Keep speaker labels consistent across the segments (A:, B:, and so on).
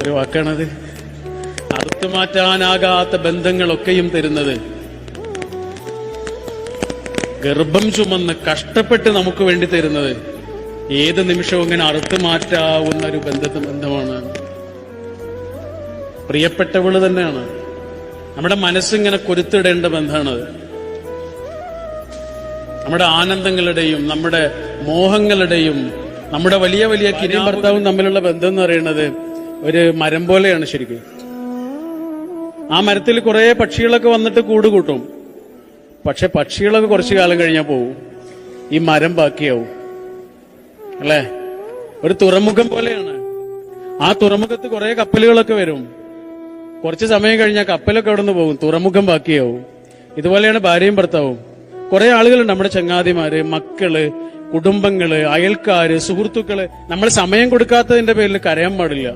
A: ഒരു വാക്കാണത്. അറുത്തു മാറ്റാനാകാത്ത ബന്ധങ്ങളൊക്കെയും തരുന്നത്, ഗർഭം ചുമന്ന് കഷ്ടപ്പെട്ട് നമുക്ക് വേണ്ടി തരുന്നത് ഏത് നിമിഷവും ഇങ്ങനെ അറുത്തു മാറ്റാവുന്ന ഒരു ബന്ധമാണ്. പ്രിയപ്പെട്ടവള് തന്നെയാണ്. നമ്മുടെ മനസ്സിങ്ങനെ കൊരുത്തിടേണ്ട ബന്ധമാണത്. നമ്മുടെ ആനന്ദങ്ങളുടെയും നമ്മുടെ മോഹങ്ങളുടെയും നമ്മുടെ വലിയ വലിയ ഭാര്യയും ഭർത്താവും തമ്മിലുള്ള ബന്ധം എന്ന് പറയുന്നത് ഒരു മരം പോലെയാണ് ശരിക്കും. ആ മരത്തിൽ കുറെ പക്ഷികളൊക്കെ വന്നിട്ട് കൂട് കൂട്ടും. പക്ഷെ പക്ഷികളൊക്കെ കുറച്ചു കാലം കഴിഞ്ഞാൽ പോവും, ഈ മരം ബാക്കിയാവും. അല്ലേ? ഒരു തുറമുഖം പോലെയാണ്. ആ തുറമുഖത്ത് കുറെ കപ്പലുകളൊക്കെ വരും. കുറച്ച് സമയം കഴിഞ്ഞാൽ കപ്പലൊക്കെ അവിടെ നിന്ന് പോകും, തുറമുഖം ബാക്കിയാവും. ഇതുപോലെയാണ് ഭാര്യയും ഭർത്താവും. കുറെ ആളുകളുണ്ട്, നമ്മുടെ ചങ്ങാതിമാര്, മക്കള്, കുടുംബങ്ങള്, അയൽക്കാര്, സുഹൃത്തുക്കള്. നമ്മൾ സമയം കൊടുക്കാത്തതിന്റെ പേരിൽ കരയാൻ പാടില്ല.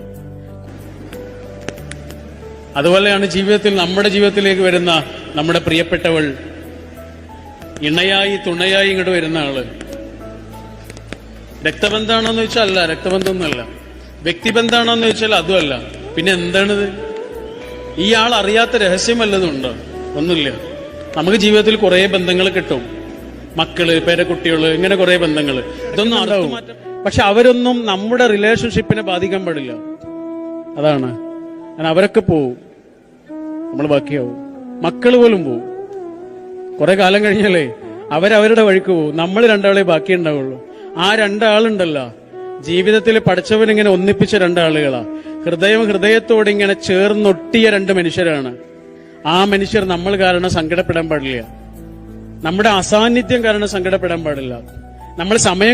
A: അതുപോലെയാണ് ജീവിതത്തിൽ, നമ്മുടെ ജീവിതത്തിലേക്ക് വരുന്ന നമ്മുടെ പ്രിയപ്പെട്ടവൾ, ഇണയായി തുണയായി ഇങ്ങോട്ട് വരുന്ന ആള്. രക്തബന്ധാണോന്ന് ചോദിച്ചാൽ അല്ല, രക്തബന്ധമൊന്നുമല്ല. വ്യക്തിബന്ധാണോന്ന് ചോദിച്ചാൽ അതുമല്ല. പിന്നെ എന്താണിത്? ഈ ആൾ അറിയാത്ത രഹസ്യം വല്ലതും ഉണ്ടോ? ഒന്നുമില്ല. നമുക്ക് ജീവിതത്തിൽ കുറെ ബന്ധങ്ങൾ കിട്ടും, മക്കള്, പേരക്കുട്ടികള്, ഇങ്ങനെ കുറെ ബന്ധങ്ങൾ. ഇതൊന്നും അറിയാവും. പക്ഷെ അവരൊന്നും നമ്മുടെ റിലേഷൻഷിപ്പിനെ ബാധിക്കാൻ പാടില്ല. അതാണ്. കാരണം അവരൊക്കെ പോവും, നമ്മൾ ബാക്കിയാവും. മക്കള് പോലും പോവും. കുറെ കാലം കഴിഞ്ഞാലേ അവരവരുടെ വഴിക്ക് പോവും. നമ്മൾ രണ്ടാളെ ബാക്കി ഉണ്ടാവുള്ളൂ. ആ രണ്ടാളുണ്ടല്ലോ ജീവിതത്തിൽ പഠിച്ചവൻ ഇങ്ങനെ ഒന്നിപ്പിച്ച രണ്ടാളുകളാ. ഹൃദയത്തോട് ഇങ്ങനെ ചേർന്നൊട്ടിയ രണ്ട് മനുഷ്യരാണ്. ആ മനുഷ്യർ നമ്മൾ കാരണം സങ്കടപ്പെടാൻ പാടില്ല. നമ്മുടെ അസാന്നിധ്യം കാരണം സങ്കടപ്പെടാൻ പാടില്ല. നമ്മൾ സമയം